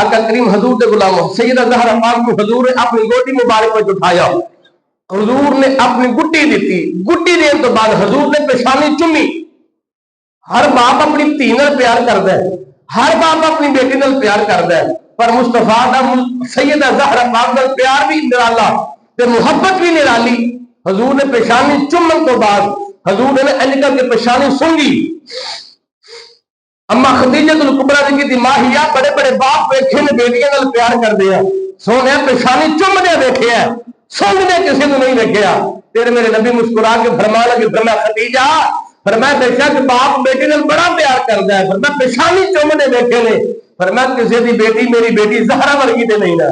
آقا کریم حضور دے غلاموں سیدہ زہرا پاک کو حضور نے اپنی گوٹی مبارک میں اٹھایا، حضور نے اپنی گٹی دیتی، گٹی دین تو بعد حضور نے پیشانی چومی۔ ہر باپ اپنی دھی نال پیار کردا ہے، ہر باپ اپنی بیٹی نال پیار کردا ہے، پر مصطفیٰ دا سیدہ زہرا پاک نال پیار بھی نرالا تے محبت بھی نرالی۔ حضور نے پیشانی چومن تو بعد حضور نے انج کر کے پیشانی سونگی۔ اما خدیجہ الکبریٰ نے کی تھی ماہیا بڑے بڑے باپ ویکھے نے بیٹیاں نال پیار کردے ہیں، سونے پیشانی چوم دے ویکھیا ہے، سونگدے کسی نے نہیں ویکھیا۔ تیرے میرے نبی مسکرا کے فرمان لگے، فرمایا خدیجہ، فرمایا بے شک باپ بیٹی نال بڑا پیار کردا ہے، فرمایا پیشانی چوم دے ویکھے نے، فرمایا کسی دی بیٹی میری بیٹی زہرا ورگی تے نہیں نا۔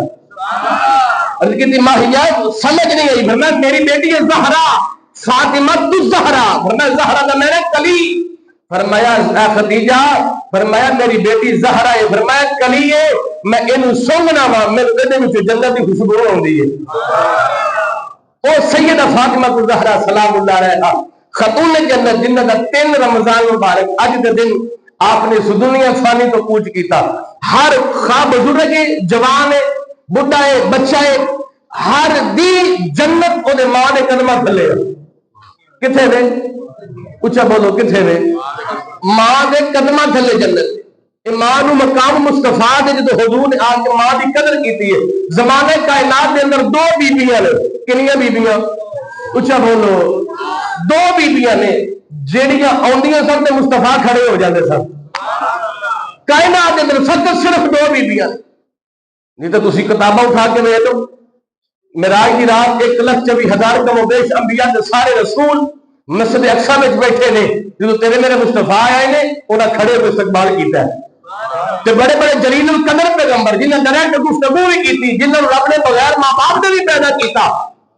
عرض کی تھی ماہیا سمجھ نہیں آئی، فرمایا میری بیٹی ہے زہرا، فاطمہ الزہرا، فرمایا زہرا دا میرے کلی، فرمایا خدیجہ، فرمایا میری بیٹی زہرا ہے، فرمایا کلی ہے، میں انہوں سونگنا وا، میرے دے وچ جنت دی خوشبو ہوندی ہے۔ او سیدہ فاطمہ الزہرا سلام اللہ علیہا خاتون جنت جنت دا 3 رمضان مبارک اج دے دن آپ نے اس دنیا فانی تو کوچ کیتا۔ ہر خواب بزرگ ہے، جوان ہے، بڈھا ہے، بچہ ہے، ہر دی جنت او دے ماں دے قدماں تھلے کتھے نے؟ اچھا بولو کتھے نے؟ ماں دے قدماں تھلے جنت۔ ماں نو مقام مصطفیٰ دے جدو حضور نے آ کے ماں دی قدر کیتی ہے۔ زمانے کائنات دے اندر 2 بیبیاں نے، کنیاں بیبیاں؟ اچھا بولو 2 بیبیاں نے جیڑیاں آندیاں سن تے مصطفیٰ کھڑے ہو جاندے سن۔ کائنات دے اندر فقط صرف 2 بیبیاں، نہیں تو تسی کتاباں اٹھا کے ویکھ لو، معراج دی رات 1,24,000 کم و بیش انبیاء دے سارے رسول مسجد اقصی وچ بیٹھے نے، جدوں تیرے میرے مصطفیٰ آئے نے انہاں کھڑے ہو استقبال کیتا ہے۔ تے بڑے بڑے جلیل القدر پیغمبر جنہاں ڈائریکٹ گفتگو بھی کیتی، جنہاں رب نے بغیر ماں باپ دے بھی پیدا کیتا،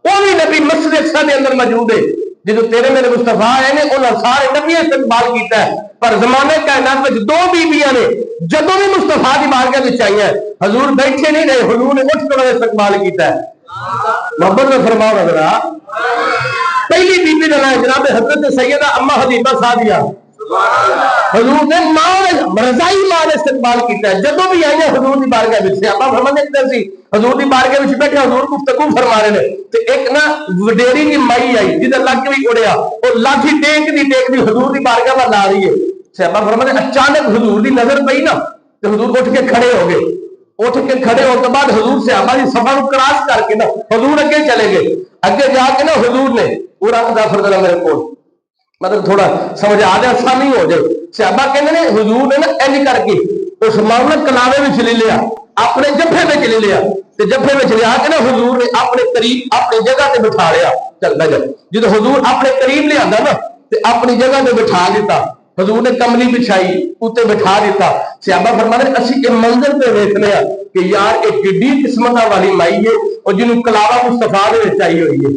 وہ بھی نبی مسجد اقصی دے اندر موجود ہے۔ جدوں تیرے میرے مصطفیٰ آئے نے انہاں سارے نبی استقبال کیتا ہے، پر زمانے کائنات وچ 2 بیبیاں نے جدوں بھی مصطفیٰ دی بارگاہ وچ آئیاں حضور بیٹھے نہیں رہے، حضور نے اٹھ کر استقبال کیتا ہے۔ محبت میں فرماؤ حضرا، پہلی بی بی کا جناب حضرت سیدہ اما حبیبہ سعدیہ، حضور نے ماں رضائی ماں نے استقبال کیتا ہے۔ جدوں بھی آئی حضور دی بارگاہ وچ صحابہ فرماندے سی حضور دی بارگاہ وچ بیٹھے حضور گفتگو فرما رہے نے، تے ایک نا وڈیری دی مائی آئی جدا لگ بھی اڑیا، اور لاٹھی ٹیک دی حضور دی بارگاہ ول لا رہی ہے۔ صحابہ فرماندے اچانک حضور دی نظر پئی نا تے حضور اٹھ کے کھڑے ہو گئے، اٹھ کے کھڑے ہونے کے بعد حضور صحابہ دی صفا کو کراس کر کے نا حضور اگے چلے گئے، اگے جا کے نا حضور نے پورا مدافر کرا میرے کو مطلب تھوڑا سمجھ آ جائے آسانی ہو جائے۔ صحابہ کہنے نے حضور نے نا انج کر کے اس معاملہ کلاوے میں لے لیا، اپنے جبھے میں لے لیا، تے جبھے میں لے آ کے نا حضور نے اپنے قریب اپنی جگہ تے بٹھا لیا۔ چل بھائی جب حضور اپنے قریب لے آندا نا تے اپنی جگہ تے بٹھا دیتا، حضور نے کملی بچھائی اوتے بٹھا دیتا۔ صحابہ فرماتے ہیں اسی کے منظر پہ دیکھنے ہیں کہ یار ایک گڈی قسمت والی مائی ہے اور جنوں کلاوا مصطفیٰ دے وچ آئی ہوئی ہے،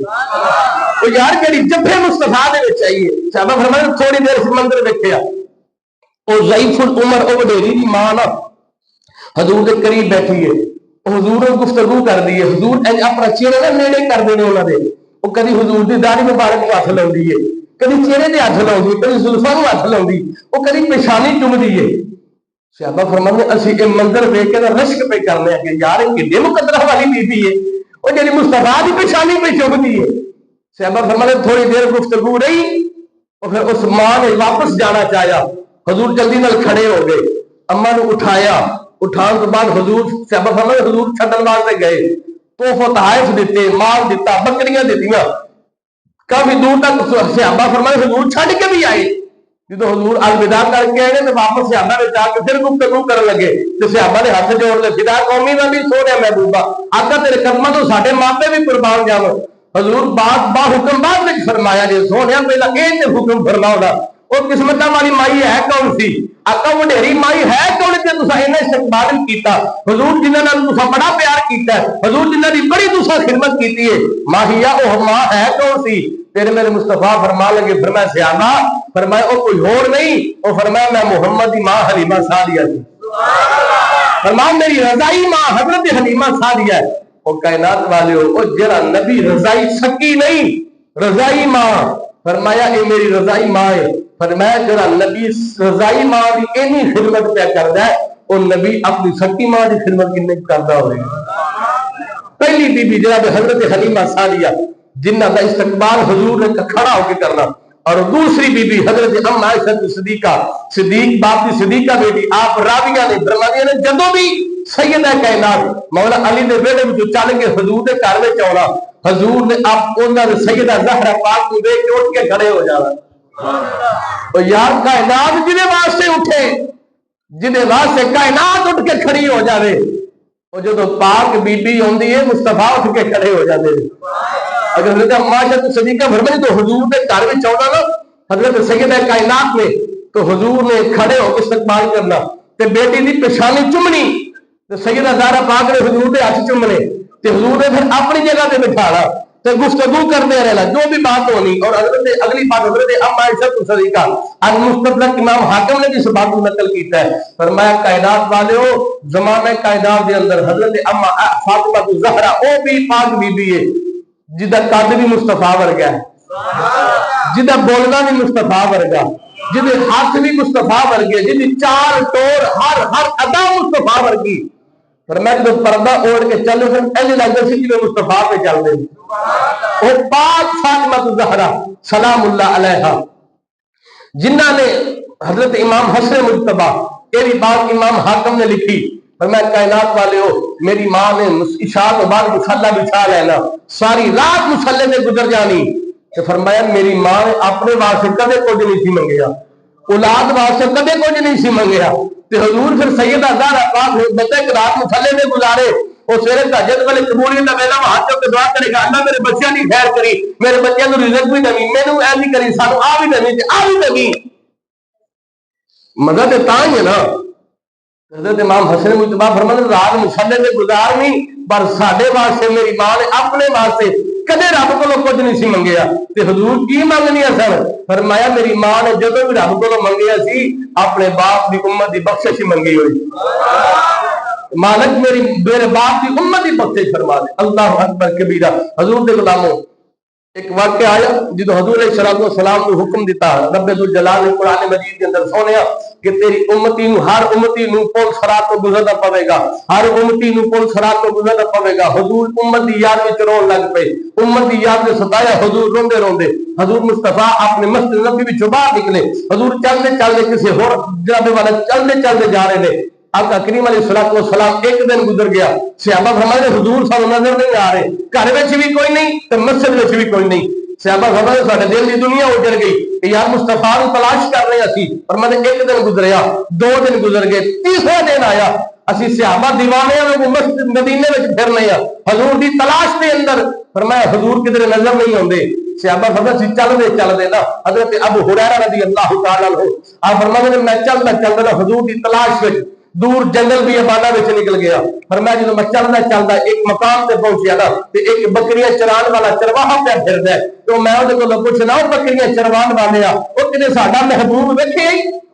او یار کہڑی جبھے مصطفیٰ دے وچ آئی ہے۔ صحابہ فرماتے ہیں تھوڑی دیر سے منظر دیکھیا، او ضعیف العمر او وڈیری دی ماں نا حضور دے قریب بیٹھی ہے، حضور نے گفتگو کر دی ہے، حضور اپنا چہرہ نا نیڑے کر دینے انہاں دے، او کدی حضور دی داڑھی مبارک کو ہاتھ لاؤندی ہے، کدی چہرے دے ہاتھ لاؤندی، کدی زلفاں نوں ہاتھ لاؤندی، او کدی پیشانی چومدی ہے۔ صحابہ فرماتے ہیں اسی یہ منظر دیکھ کے رشک پہ کرنے ہیں کہ یار کتنے مقدرہ والی بیوی ہے، وہ جڑی مصطفیٰ دی پیشانی پہ چومدی ہے۔ صحابہ فرماتے ہیں تھوڑی دیر گفتگو رہی اور پھر اس ماں نے واپس جانا چاہیا، حضور جلدی نال کھڑے ہو گئے، اما نے اٹھایا، اٹھان کے بعد حضور صحابہ فرماتے ہیں حضور چھڈن واسطے گئے، تحفہ تحائف دیتے، مال دیتا، بکریاں دیتیاں، کافی دور تک صحابہ فرماتے ہیں حضور چھڈ کے بھی آئے۔ جدو حضور الوداع کر کے آئے تو واپس صحابہ نے جا کے پھر گفتگو کرن لگے، تو صحابہ نے ہاتھ جوڑ لے، فدا قومی میں بھی سونے محبوبہ آقا تیرے قدموں تو ساڈے ماپے بھی قربان جاون۔ حضور بات با حکم بعد میں فرمایا جی سونے پہلا یہ تے حکم فرماؤ گا وہ قسمت والی مائی ہے کون سی؟ آقا وڈیری مائی ہے کون تے تساں انہاں استقبال کیتا؟ حضور جنہاں نال تساں بڑا پیار کیتا ہے، حضور جنہاں دی بڑی تساں خدمت کیتی ہے، ماہیا او ماں ہے کون سی؟ تیرے میرے مصطفیٰ فرما لگے، فرمایا صحابہ، فرمایا او کوئی اور نہیں، او فرمایا میں محمد دی ماں حلیمہ سعدیہ تھی، فرمایا میری رضائی ماں حضرت حلیمہ سعدیہ ہے۔ او کائنات والے او جڑا نبی رضائی سکی نہیں، رضائی ماں، فرمایا اے میری رضائی ماں ہے، فرمایا جڑا نبی رضائی ماں دی اینی خدمت پہ کردا ہے وہ نبی اپنی سکی ماں کی خدمت کن کرتا ہوئے گا. پہلی بی بی جناب حضرت حلیمہ سعدیہ جنہ کا استقبال حضور نے کھڑا ہو کے کرنا، اور دوسری بی بی حضرت ام عائشہ صدیقہ، صدیق باپ کی صدیقہ بیٹی، آپ راویہ نے برمانیہ نے جدوں بھی سیدہ کائنات مولا علی دے بیٹے میں جو چل کے حضور دے گھر میں آنا، حضور نے آپ انہاں دے سیدہ زہرا پاک کو دیکھ کے اٹھ کے کھڑے ہو جانا. تو یار کائنات جدے واسطے اٹھے، جدے واسطے کائنات اٹھ کے کھڑی ہو جاوے، اور جو پاک بی بی ہوندی ہے مصطفیٰ اٹھ کے کھڑے ہو جاتے ہیں. اگر حضرت عائشہ صدیقہ فرمائی تو حضور دے گھر میں آنا نا حضرت سیدہ کائنات میں، تو حضور نے کھڑے ہو کے استقبال کرنا تے بیٹی دی پیشانی چومنی، تے سیدہ زہرا پاک نے حضور دے ہاتھ چومنے، تے حضور نے پھر اپنی جگہ تے بٹھانا تے گفتگو کرتے رہنا جو بھی بات ہونی. اور حضرت اگلی بات حضرت ام عائشہ صدیقہ المستدرک امام حاکم نے جس بات کو نقل کیتا ہے، فرمایا کائنات والے ہو زمانہ کائنات دے اندر حضرت ام فاطمہ الزہرا او بھی پاک بی بی ہے جدا قد بھی مصطفیٰ ورگا ہے، جدا بولنا بھی مصطفیٰ ورگا، جدے ہاتھ بھی مصطفیٰ ورگے، جدی چال ٹور ہر ادا مصطفیٰ ورگی. پر میں جب پردہ اوڑھ کے چل رہے ہیں ایسے لگتا سی جی مصطفیٰ پہ چل رہے ہیں. وہ پاک فاطمہ الزہرا سلام اللہ علیہا جنہ نے حضرت امام حسن مجتبی یہ بھی بات امام حاکم نے لکھی، پر میں کائنات والے ہو میری ماں نے عشاء کے بعد مصلی بچھا لینا ساری رات مصلی میں گزر جانی. تو فرمایا میری ماں نے اپنے واسطے کدے کچھ نہیں سی منگیا، اولاد واسطے کدے کچھ نہیں سی منگیا. تے حضور پھر سیدہ زہرا پاک بندے ایک رات مصلی میں گزارے، وہ سویرے تہجد والے قبولیت کا ویلا ہاتھ چک کے دعا کرے گا اللہ میرے بچیاں دی خیر کری، میرے بچیاں نوں رزق بھی دمی، مینوں اے نہیں کری، سانوں آ بھی دمی تے آ بھی دمی. مدد تاں ہی ہے نا. حضرت امام حسن مجتبی فرماتے ہیں رات مصلی میں گزارنی پر ساڈے واسطے میری ماں نے اپنے واسطے کدے رب کو کچھ نہیں سی منگیا. تے حضور کی منگنی سن؟ فرمایا میری ماں نے جدوں بھی رب کو منگیا سی اپنے باپ دی امت دی بخشش منگی ہوئی. مالک میرے باپ کی امت کی بخشش فرما دے. اللہ اکبر کبیرہ. حضور دے غلاموں ایک واقعہ آیا جدو حضور علیہ السلام کو حکم دیتا رب ذوالجلال نے قرآن مجید کے اندر سونیا کہ تیری امتی نو ہر امتی نو پل صراط تو گزرنا پوے گا، ہر امتی نو پل صراط تو گزرنا پوے گا. حضور امت دی یاد وچ رون لگ پے، امت دی یاد نے ستایا، حضور روندے روندے حضور مصطفیٰ اپنے مسجد نبوی وچوں باہر نکلے. حضور چلدے چلدے کسی ہور جناب والا چلدے چلدے جا رہے نے. آقا کریم علیہ السلام ایک دن گزر گیا، صحابہ فرماتے حضور صاحب نظر نہیں آ رہے، گھر وچ بھی کوئی نہیں تے مسجد وچ بھی کوئی نہیں. صحابہ فرماتے ساڈے دل دی دنیا اجڑ گئی کہ یار مصطفیٰ کو تلاش کر رہے اسی. فرماتے ایک دن گزریا، دو دن گزر گئے، تیسرا دن آیا اسی صحابہ دیوانے ہیں مسجد مدینے وچ پھر رہے ہیں حضور دی تلاش دے اندر. فرمایا حضور کدھر نظر نہیں آندے. صحابہ فرماتے چل دے نا. حضرت ابو ہریرہ رضی اللہ تعالی عنہ آپ فرماتے میں چلدا حضور دی تلاش وچ دور جنگل بھی ابانا وچ نکل گیا. فرمایا جدوں میں چلدا ایک مقام تے پہنچیا نا تے ایک بکریاں چران والا چرواہا پہ پھردا ہے. تو میں اودے کولوں پوچھنا او بکریاں چروان والے آ او کدے ساڈا محبوب ویکھے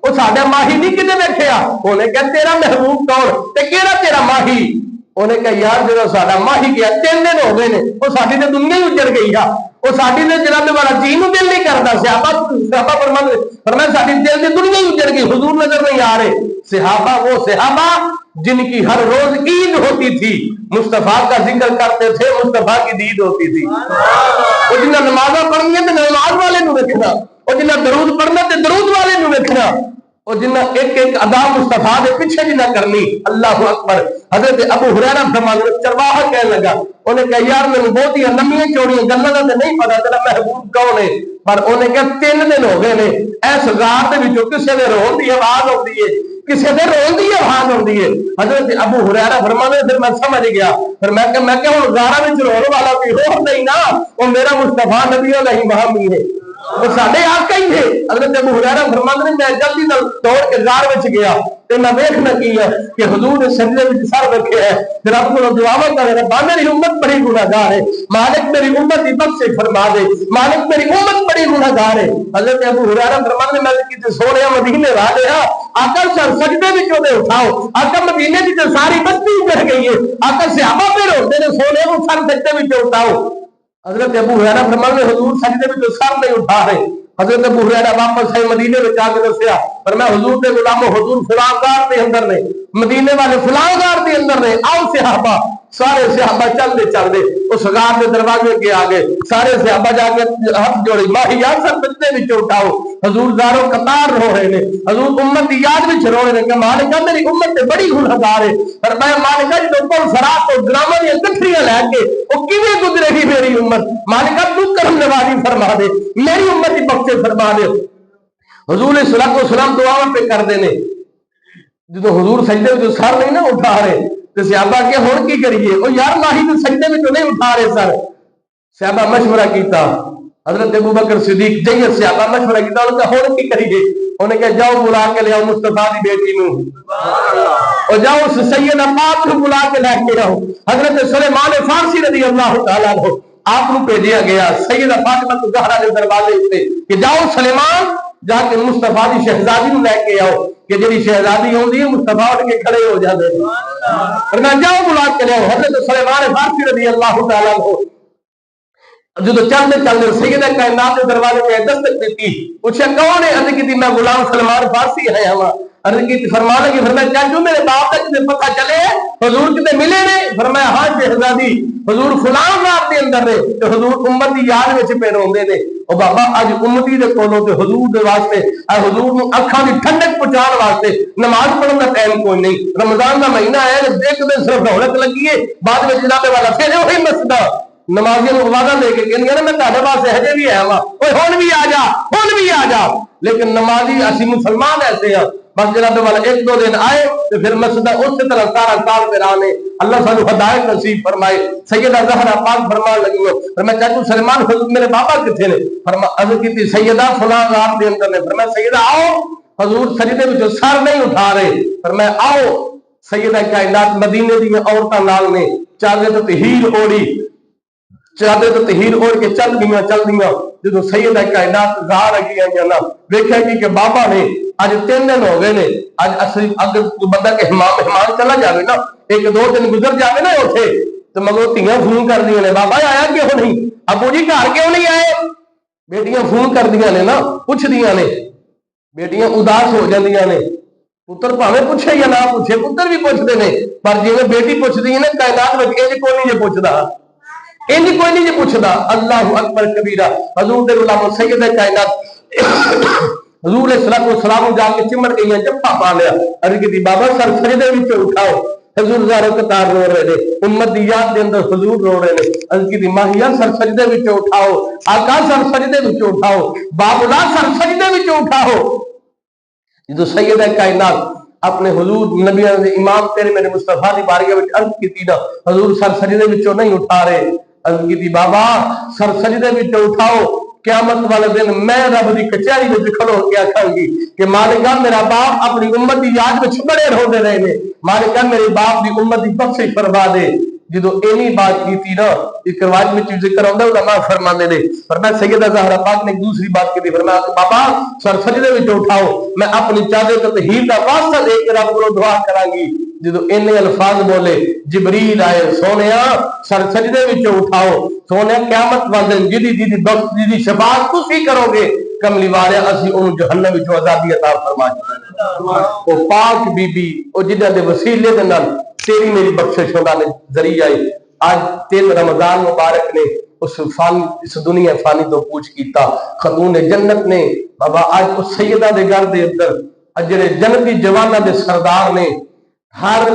او ساڈا ماہی نہیں کدے ویکھیا؟ اونے کہا تیرا محبوب کون تے کیڑا تیرا ماہی؟ انہیں کہا یار جدو ساڈا ماہی گیا 3 دن ہو گئے نے وہ ساری تے دنیا ہی اجڑ گئی ہے، وہ ساری تے جناب والا جی نوں دل نہیں کرتا. صحابہ فرمایا ساری دل دی دنیا ہی اجڑ گئی، حضور نظر نہیں آ رہے. صحابہ وہ صحابہ جن کی ہر روز عید ہوتی تھی، مصطفیٰ کا ذکر کرتے تھے، مصطفیٰ کی دید ہوتی تھی. وہ جنہیں نمازاں پڑھنی تو نماز والے نوں ویکھنا، وہ جنہیں درود پڑھنا تو درود والے نوں ویکھنا، اور جنہیں ایک ایک ادا مصطفیٰ دے پیچھے جنہیں کرنی. اللہ اکبر. حضرت ابو ہریرہ فرماتے ہیں چرواہا کہنے لگا، انہیں کہا یار میں بہت ہی لمبیاں چوڑیاں گلاں تے نہیں پتا تیرا محبوب کون ہے، پر انہیں کہا 3 دن ہو گئے نے اس غار دے وچوں کسے دے رون دی آواز آندی ہے، کسے دے رون دی آواز آندی ہے. حضرت ابو ہریرہ فرماتے ہیں پھر میں سمجھ گیا، پھر میں کہ ہن غاراں وچ رون والا کوئی ہور نہیں نا، وہ میرا مصطفیٰ نبی علیہ محمد ہے، وہ ساڈے آقا ہی تھے. حضرت ابو ہریرہ فرماتے ہیں میں جلدی نال دوڑ کے غار وچ گیا تے میں ویکھنا کی ہے کہ حضور نے سجدے وچ سر رکھے ہے، پھر رب کو دعاواں کر رہا ہے میری امت بڑی گناہگار ہے، مالک میری امت کی بخش فرما دے، مالک میری امت بڑی گناہگار ہے. حضرت ابو ہریرہ فرماتے ہیں میں کتے سونے مدینے والے ہاں آقا سر سجدے وچ اودے اٹھاؤ، آقا مدینے وچ ساری بستی اجڑ گئی ہے، آقا صحابہ پھر ہوندے نے سونے کو سر سجدے وچ اٹھاؤ. حضرت ابو ہریرہ فرماتے ہیں حضور سجدے وچ سر نہیں اٹھا رہے. حضرت ابو ہریرہ واپس آئے مدینے میں جا کے دسیا، پر میں حضور دے غلاموں حضور فلاں غار دے اندر نے مدینے والے فلاں غار دے اندر نے، آؤ صحابہ، سارے صحابہ چلتے اس غار کے دروازے کے آگے سارے صحابہ جا کے ہاتھ جوڑے، ماہیات سر بچے بھی اٹھاؤ، حضور داروں قطار رو رہے ہیں، حضور امت کی یاد بھی رو رہے ہیں کہ مالکہ میری امت سے بڑی گنہگار ہے، پر میں مالکہ جب پل سرات تو ڈرامہ دیا کٹھریاں لے کے وہ کیویں گزرے گی میری امت، مالکہ تو کرم نوازی فرما دے، میری امت کی بخشے فرما دے۔ حضور صلی اللہ علیہ وسلم دعاواں پہ کر دینے، جب حضور سجدے میں سر نہیں نہ اٹھا رہے تو صحابہ کہ ہن کی کریے، او یار ماہی تو سجدے میں تو نہیں اٹھا رہے سر، صحابہ مشورہ کیتا، حضرت ابوبکر صدیق جیت صحابہ مشورہ کیتا، انہوں نے کہا ہن کی کریے، انہوں نے کہا جاؤ بلا کے لے آؤ مصطفیٰ دی بیٹی نو، اور جاؤ اس سیدہ پاک کو بلا کے لے کے آؤ، حضرت سلیمان فارسی رضی اللہ تعالیٰ عنہ آپ کو بھیجا گیا سیدہ فاطمہ الزہرا کے دروازے سے کہ جاؤ سلیمان جا کے مصطفیٰ دی شہزادی نو لے کے آؤ، کہ جی شہزادی ہوندی ہے مصطفیٰ اٹھ کے کھڑے ہو جاتے ہیں، فرمایا جاؤ بلا کے لے آؤ۔ حضرت سلیمان فارسی رضی اللہ تعالیٰ عنہ جو چلتے سیدہ کائنات کے دروازے میں دستک دیتی، پوچھا کون ہے؟ عرض کی میں غلام سلمان فارسی ہے ہوا، عرض کی فرمانے کی فرمایا چاچو میرے باپ کا کتنے پتہ چلے حضور کتنے ملے نے؟ فرمایا ہاں شہزادی حضور فلان رات کے اندر نے تو حضور امت کی یاد میں پہ روندے نے، او بابا اج امتی دے کولوں تے حضور دے واسطے حضور نو اکھاں دی ٹھنڈک پہنچان واسطے نماز پڑھن دا ٹائم کوئی نہیں، رمضان دا مہینہ ہے ایک دن صرف رونق لگی ہے، بعد میں جناب والا پھر وہی مسجد نمازیوں کو وعدہ دے کے کہنی ہے نا میں تہاڈے واسطے ہجے بھی ہے وا، اوے ہن بھی آ جا، ہن بھی آ جا، لیکن نمازی اسی مسلمان ایسے ہیں بس جناب والا ایک دو دن آئے تو پھر مسجد اسی طرح سارا سال پہ آنے، اللہ سانو ہدایت نصیب فرمائے۔ سیدہ زہرا پاک فرمان لگی ہو، فرمایا چاچو سلیمان حضور میرے بابا کتنے نے؟ فرمایا عرض کی سیدہ فلاں رات کے اندر نے، فرمایا سیدہ آؤ، حضور سجدے میں سر نہیں اٹھا رہے، فرمایا آؤ، سیدہ کائنات مدینے دی عورتاں نال نے چادر تے ہیر اوڑی، چادر تو تہیر اوڑھ کے چل دیاں جدو سیدہ کائنات غار اگی آئی نا ویکھیا کہ بابا نے اج 3 دن ہو گئے نے، اج اصل اگر بندہ کہ مہمان چلا جاوے نا ایک دو دن گزر جاوے نا اوتھے تو مگروں تیاں فون کر دیاں نے بابا آیا کیوں نہیں، ابو جی گھر کیوں نہیں آئے، بیٹیاں فون کر دیاں نے نا پوچھ دیاں نے، بیٹیاں اداس ہو جاندیاں نے، پتر بھاویں پوچھے یا نہ پوچھے پتر بھی پوچھتے نے، پر جویں بیٹی پوچھدی ہے نا کائنات وچ انج کوئی نہیں جے پوچھدا، انج کوئی نہیں جی پوچھدا، اللہ اکبر کبیرہ۔ حضور دے غلام سیدہ کائنات حضور علیہ الصلوۃ والسلام جا کے چمڑ گئی جفا پا لیا، عرض کی بابا سر سجدے وچ اٹھاؤ، حضور زارو قطار رو رہے نے، امت دی یاد دے اندر حضور رو رہے نے، عرض کی ماہیا سر سجدے وچ اٹھاؤ، آقا سر سجدے وچ اٹھاؤ، باولا سر سجدے وچ اٹھاؤ۔ جدو سیدہ کائنات اپنے حضور نبی امام تیرے میرے مصطفیٰ دی بارگاہ وچ عرض کیتی نا حضور سر سجدے وچوں نہیں اٹھا رہے، عرض کیتی بابا سر سجدے وچوں اٹھاؤ، قیامت والے دن میں رب دی کچہری وچ کھلو کے آکھاں گی کہ مالکا میرا باپ اپنی امت دی یاد وچ بڑے روندے رہے نے، مالکا میرے باپ دی امت دی بخشش فرما دے۔ جدو اینی بات کی نا ایک روایت میں ذکر آتا ہے علماء فرماندے نے، فرمایا سیدہ زہرا پاک نے ایک دوسری بات کی، فرمایا کہ بابا سر سجدے وچ اٹھاؤ، میں اپنی چادر تے تہیر دا واسطہ دے کے رب کو دعا کراں گی۔ جدو اینے الفاظ بولے جبریل آئے، سونیا سر سجدے وچ اٹھاؤ، سونیا قیامت والے دن جدی بخش جدی شفاعت تسی کرو گے کملی والے اسی اونوں جہنم وچوں آزادی عطا فرمائے۔ او پاک بی بی او جدہ دے وسیلے دے نال تیری میری بخشش ہونا نے ذریعہ ہے۔ آج 3 رمضان مبارک نے اس دنیا فانی تو پوچھ کیتا، خاتون جنت نے بابا آج اس سیدہ دے گھر دے اندر اجرے جنتی جوانہ دے سردار نے، ہر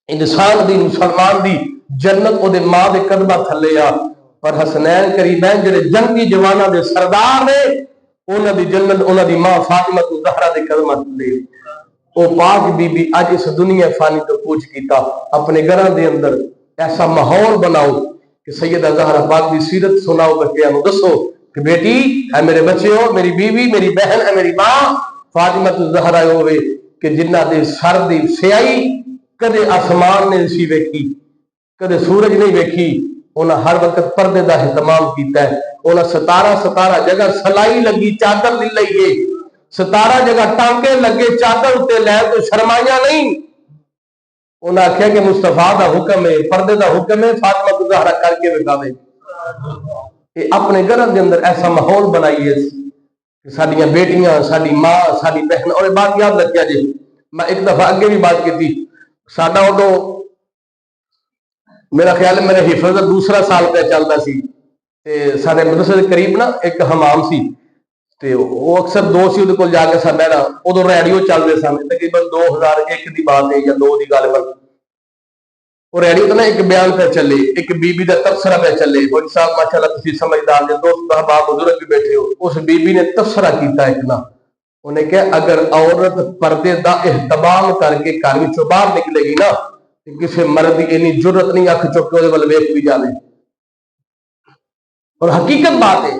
انسان دی مسلمان دی جنت او دے ماں دے قدمہ تھلے آ، پر حسنین قریبین جڑے جنتی جوانہ دے سردار نے انہاں دی جنت انہاں دی ماں فاطمہ الزہرا دے قدمہ تھلے۔ او پاک بی بی اج اس دنیا فانی تو پوچھ کیتا، اپنے گھراں دے اندر ایسا ماحول بناؤ کہ سیدہ زہرا پاک دی سیرت سناؤ، بچیاں نو دسو کہ بیٹی اے میرے بچے ہو، میری بیوی میری بہن اے میری ماں فاطمہ الزہرا ہوئے کہ جنہ دے سر دی سیائی کدے آسمان نے سی ویکھی، کدے سورج نہیں ویکھی، انہاں ہر وقت پردے دا اہتمام کیتا ہے، انہاں 17 جگہ سلائی لگی چادر لی لئیے، 17 جگہ ٹانکے لگے چادر اتے لے تو شرمائیاں نہیں، انہاں کہا کہ مصطفیٰ دا حکم ہے، پردے دا حکم ہے، فاطمہ الزہرا کر کے بکاوے۔ اپنے گھر دے اندر ایسا ماحول بنائیے کہ ساڈیاں بیٹیاں، ساڈی ماں، ساڈی بہن، اور بات یاد رکھیا جی میں ایک دفعہ اگے بھی بات کی تھی، ساڈا ادو میرا خیال ہے میرے حفظ کا دوسرا سال پہ چلتا سی، سارے مدرسے کے قریب نا ایک حمام سی، وہ اکثر دوست ہی وہ جا کے سا بہنا، ادو ریڈیو چل رہے سن، تقریباً 2001 کی بات ہے یا 2 کی گل بن، وہ ریڈیو تو نا ایک بیان پہ چلے، ایک بی بی کا تبصرہ پہ چلے، بڑی صاحب ماشاء اللہ تسی سمجھدار جے دوست احباب بزرگ بھی بیٹھے ہو، اس بی بی نے تبصرہ کیتا ایک نا، انہیں کہ اگر عورت پردے دا اہتمام کر کے گھر وچوں باہر نکلے گی نا، کسی مرد کی اتنی جرت نہیں اکھ چک کے وہ ویکھ بھی جائے، اور حقیقت بات ہے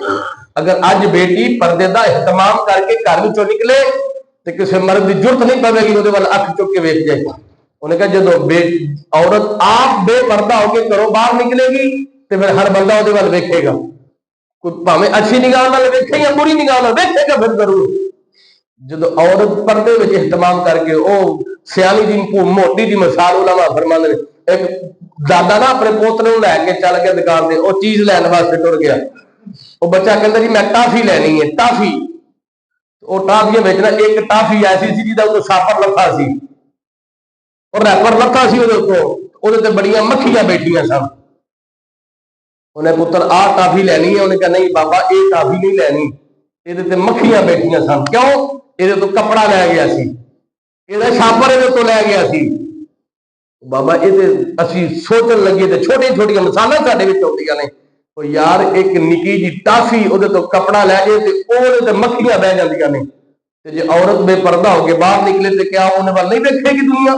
اگر اج بیٹی پردے دا اہتمام کر کے گھر وچوں نکلے تو کسی مرد کی جرت نہیں پوے گی وہ اکھ چک کے ویکھ جائے گا۔ انہیں کہا جدو عورت آپ بے پردہ ہو کے گھروں باہر نکلے گی تو پھر ہر بندہ وہ ویکھے گا، بھاویں اچھی نگاہ نال ویکھے یا بری نگاہ نال ویکھے گا، پھر ضرور جدو عورت پردے وچ اہتمام کر کے او سیانی دی موٹی دی مثال علماء فرماندے نے، ایک دادا نا اپنے پوترے نوں لے کے چل گیا دکان تے، او چیز لین واسطے ٹر گیا، وہ بچہ کہندا جی میں ٹافی لینی ہے، ٹافی، وہ ٹافیاں بیچنا، ایک ٹافی ایسی سی جہاں اتنے سافر لفا سی اور ریپر لفا سی، وہ بڑی مکھیاں بیٹھیاں سن، انہیں پتر آ ٹافی لینی ہے، انہیں کہا نہیں بابا یہ ٹافی نہیں لینی، یہ مکھیاں بیٹھیاں سن، کیوں یہ تو کپڑا لے گیا سی، یہ شاپر یہ تو لے گیا سی، بابا یہ اسی سوچن لگے تو چھوٹی چھوٹی مثالیں سارے آدی نے، یار ایک نکی جی ٹافی وہ تو کپڑا لے جائے تو مکھیاں بہ جاندیاں نے، جی عورت بے پردہ ہو کے باہر نکلے تو کیا انہیں وال نہیں ویکھے گی دنیا،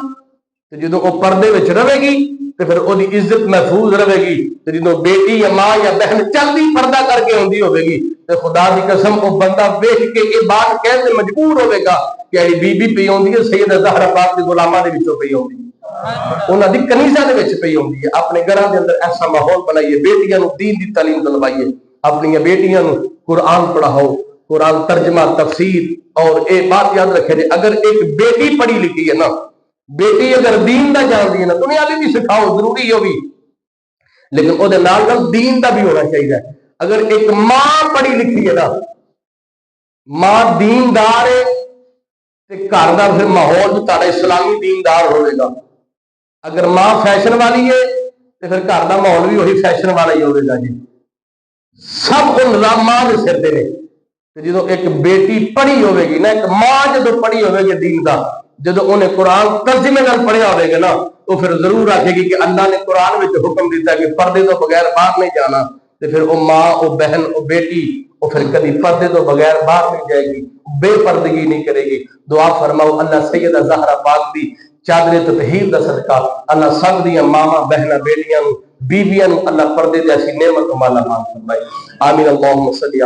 جدو وہ پردے وچ رہے گی تو پھر وہ عزت محفوظ رہے گی، جدو بیٹی یا ماں یا بہن چلتی پردہ کر کے آتی ہوے گی تو خدا کی قسم وہ بندہ ویکھ کے یہ بات کہنے مجبور ہوے گا کہ بی بی پی آتی ہے سیدہ زہرا پاک کے غلاماں دے وچوں پئی آتی ہے، انہاں دی کنیزاں دے وچ پئی آتی ہے۔ اپنے گھراں دے اندر ایسا ماحول بنائیے، بیٹیاں نوں دین دی تعلیم دلوائیے، اپنی بیٹیاں نوں قرآن پڑھاؤ، قرآن ترجمہ تفسیر، اور ایک بات یاد رکھے اگر ایک بیٹی پڑھی لکھی ہے نا، بیٹی اگر دین دا جانتی ہے نا، دنیا بھی سکھاؤ ضروری ہو بھی، لیکن وہ نال دین دا بھی ہونا چاہیے۔ اگر ایک ماں پڑھی لکھی ہے نا، ماں دیندار ہے تو گھر کا پھر ماحول جو تھوڑا اسلامی دیندار ہوئے گا، اگر ماں فیشن والی ہے تو پھر گھر کا ماحول بھی وہی فیشن والا ہی ہوئے گا جی، سب کو نظام ماں کے سر پہ ہے۔ جدو ایک بیٹی پڑھی ہوئے گی نا، ایک ماں جدو پڑھی ہوئے گی دین دا، جدو انہیں قرآن ترجمے نال پڑھیا ہوئے گا نا، تو پھر ضرور آکھے گی کہ اللہ نے قرآن میں حکم دیتا ہے کہ پردے تو بغیر باہر نہیں جانا، تو پھر وہ ماں وہ بہن وہ بیٹی وہ پھر کبھی پردے تو بغیر باہر نہیں جائے گی، بے پردگی نہیں کرے گی۔ دعا فرماؤ اللہ سیدہ زہرا پاک دی چادر تطہیر دا صدقہ اللہ سب دیاں ماواں بہناں بیٹیاں بیبیاں اللہ پردے دی ایسی نعمت مالا مال فرمائے، آمین اللہم صلی